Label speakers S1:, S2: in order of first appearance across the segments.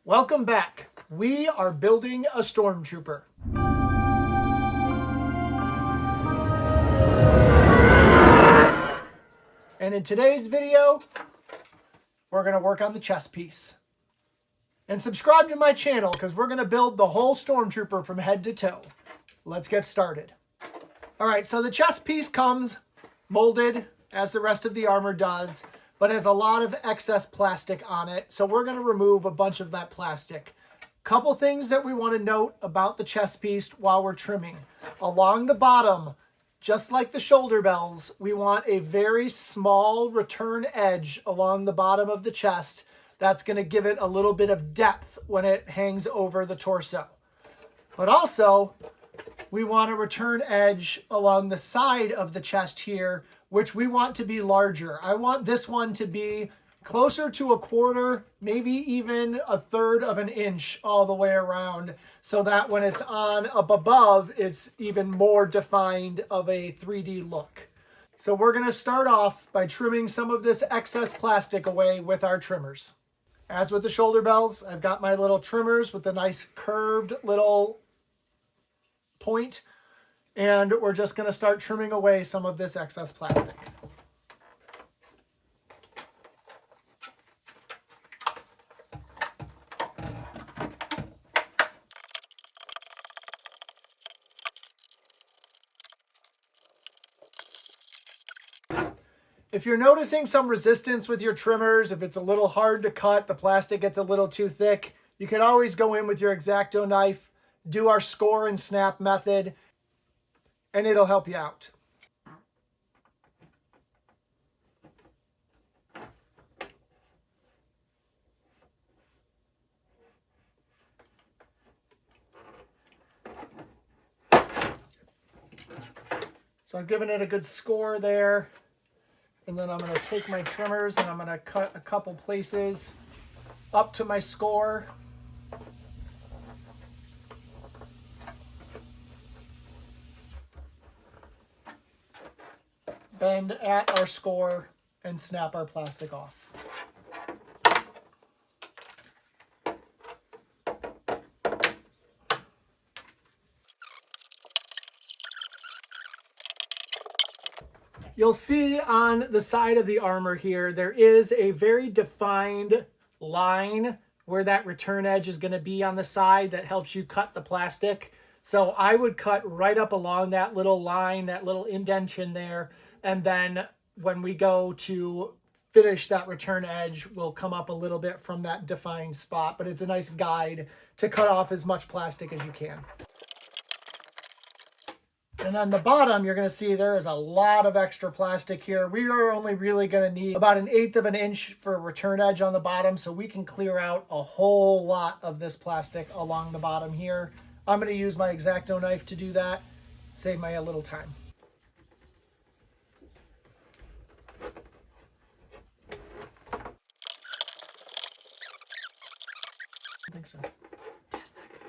S1: Welcome back. We are building a Stormtrooper. And in today's video, we're going to work on the chest piece. And subscribe to my channel because we're going to build the whole Stormtrooper from head to toe. Let's get started. All right, so the chest piece comes molded as the rest of the armor does, but has a lot of excess plastic on it. So we're going to remove a bunch of that plastic. Couple things that we want to note about the chest piece while we're trimming. Along the bottom, just like the shoulder bells, we want a very small return edge along the bottom of the chest. That's going to give it a little bit of depth when it hangs over the torso. But also, we want a return edge along the side of the chest here, which we want to be larger. I want this one to be closer to a quarter, maybe even a third of an inch all the way around, so that when it's on up above, it's even more defined of a 3D look. So we're going to start off by trimming some of this excess plastic away with our trimmers. As with the shoulder bells, I've got my little trimmers with a nice curved little point, and we're just going to start trimming away some of this excess plastic. If you're noticing some resistance with your trimmers, if it's a little hard to cut, the plastic gets a little too thick, you can always go in with your X-Acto knife, do our score and snap method, and it'll help you out. So I've given it a good score there. And then I'm going to take my trimmers and I'm going to cut a couple places up to my score. Bend at our score and snap our plastic off. You'll see on the side of the armor here, there is a very defined line where that return edge is going to be on the side that helps you cut the plastic. So I would cut right up along that little line, that little indentation there. And then when we go to finish that return edge, we'll come up a little bit from that defined spot. But it's a nice guide to cut off as much plastic as you can. And on the bottom, you're going to see there is a lot of extra plastic here. We are only really going to need about 1/8 of an inch for a return edge on the bottom, so we can clear out a whole lot of this plastic along the bottom here. I'm going to use my X-Acto knife to do that, save me a little time. I think so.
S2: That's not good.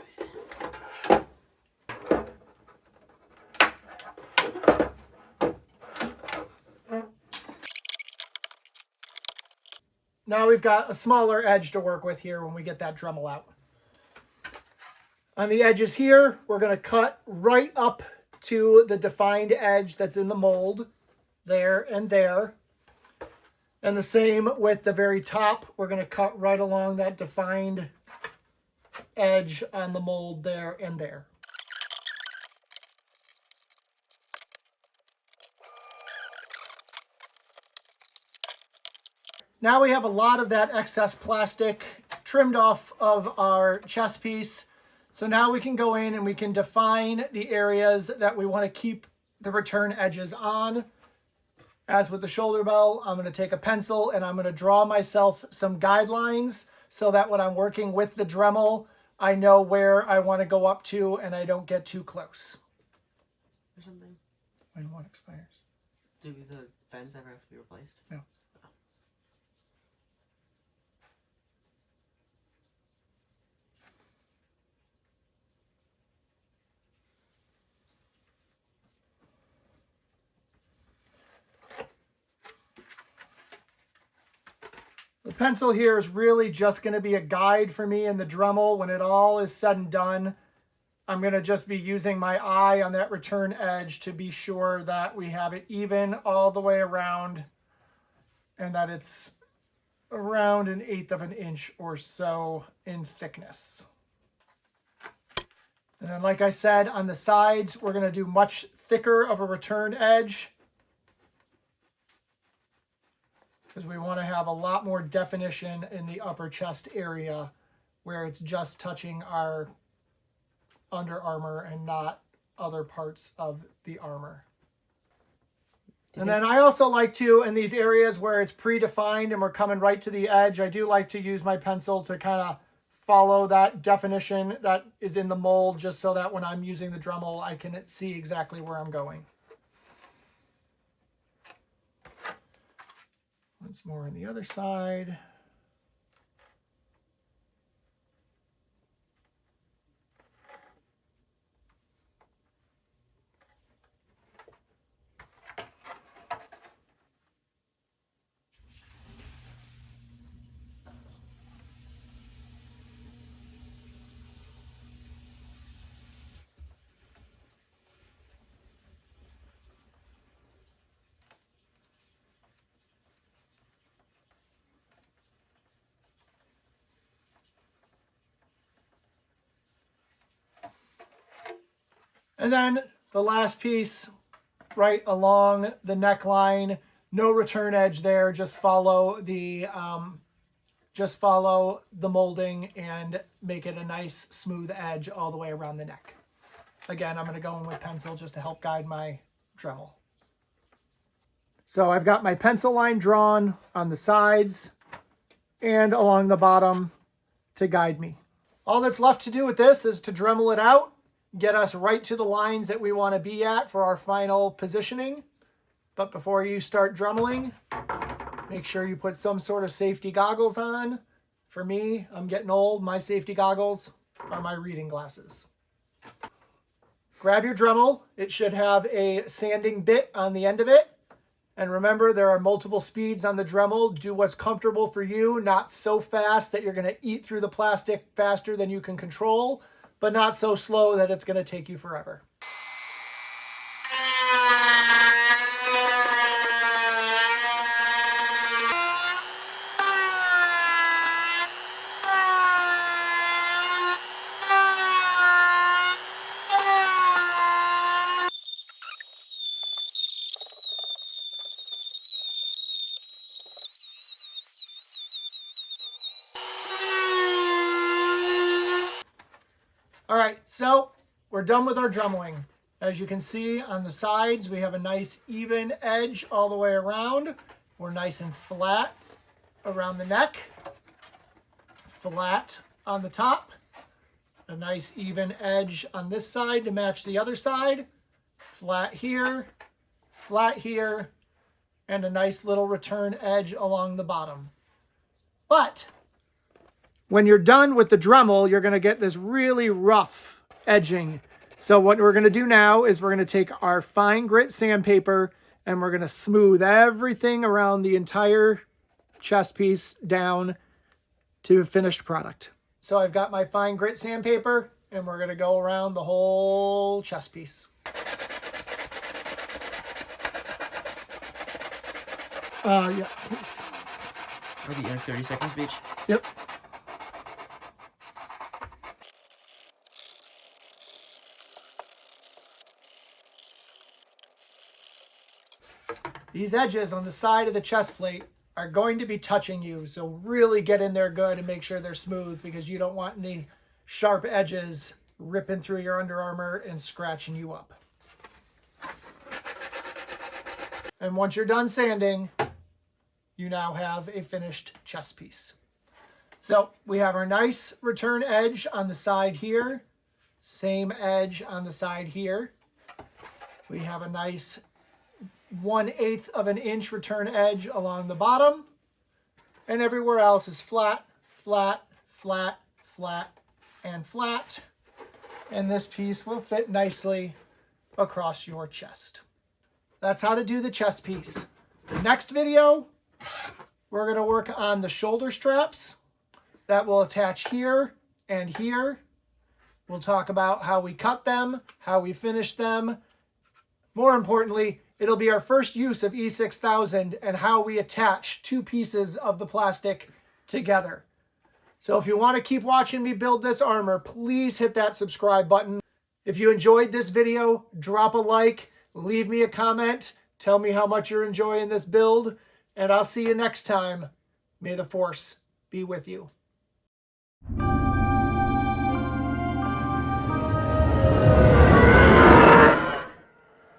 S1: Now we've got a smaller edge to work with here when we get that Dremel out. On the edges here, we're going to cut right up to the defined edge that's in the mold, there and there. And the same with the very top, we're going to cut right along that defined edge on the mold there and there. Now we have a lot of that excess plastic trimmed off of our chest piece. So now we can go in and we can define the areas that we want to keep the return edges on. As with the shoulder bell, I'm going to take a pencil and I'm going to draw myself some guidelines so that when I'm working with the Dremel, I know where I want to go up to and I don't get too close.
S2: Or something.
S1: When one expires.
S2: Do the fans ever have to be replaced?
S1: No. The pencil here is really just going to be a guide for me in the Dremel. When it all is said and done, I'm going to just be using my eye on that return edge to be sure that we have it even all the way around and that it's around 1/8 of an inch or so in thickness. And then, like I said, on the sides, we're going to do much thicker of a return edge because we want to have a lot more definition in the upper chest area where it's just touching our under armor and not other parts of the armor. And then I also like to, in these areas where it's predefined and we're coming right to the edge, I do like to use my pencil to kind of follow that definition that is in the mold, just so that when I'm using the Dremel, I can see exactly where I'm going. Once more on the other side. And then the last piece right along the neckline, no return edge there, just follow the molding and make it a nice smooth edge all the way around the neck. Again, I'm going to go in with pencil just to help guide my Dremel. So I've got my pencil line drawn on the sides and along the bottom to guide me. All that's left to do with this is to Dremel it out, get us right to the lines that we want to be at for our final positioning. But before you start Dremeling, make sure you put some sort of safety goggles on. For me, I'm getting old. My safety goggles are my reading glasses. Grab your Dremel. It should have a sanding bit on the end of it. And remember, there are multiple speeds on the Dremel. Do what's comfortable for you, not so fast that you're going to eat through the plastic faster than you can control, but not so slow that it's going to take you forever. All right, so we're done with our Dremeling. As you can see on the sides, we have a nice even edge all the way around. We're nice and flat around the neck, flat on the top, a nice even edge on this side to match the other side, flat here, and a nice little return edge along the bottom. But when you're done with the Dremel, you're going to get this really rough edging. So what we're going to do now is we're going to take our fine grit sandpaper and we're going to smooth everything around the entire chest piece down to a finished product. So I've got my fine grit sandpaper and we're going to go around the whole chest piece. Yeah, please.
S2: I'll be in 30 seconds, bitch.
S1: Yep. These edges on the side of the chest plate are going to be touching you, so really get in there good and make sure they're smooth because you don't want any sharp edges ripping through your Under Armour and scratching you up. And once you're done sanding, you now have a finished chest piece. So we have our nice return edge on the side here, same edge on the side here. We have a nice 1/8 of an inch return edge along the bottom, and everywhere else is flat, flat, flat, flat, and flat. And this piece will fit nicely across your chest. That's how to do the chest piece. The next video, we're going to work on the shoulder straps that will attach here and here. We'll talk about how we cut them, how we finish them. More importantly, it'll be our first use of E6000 and how we attach two pieces of the plastic together. So if you want to keep watching me build this armor, please hit that subscribe button. If you enjoyed this video, drop a like, leave me a comment, tell me how much you're enjoying this build, and I'll see you next time. May the Force be with you.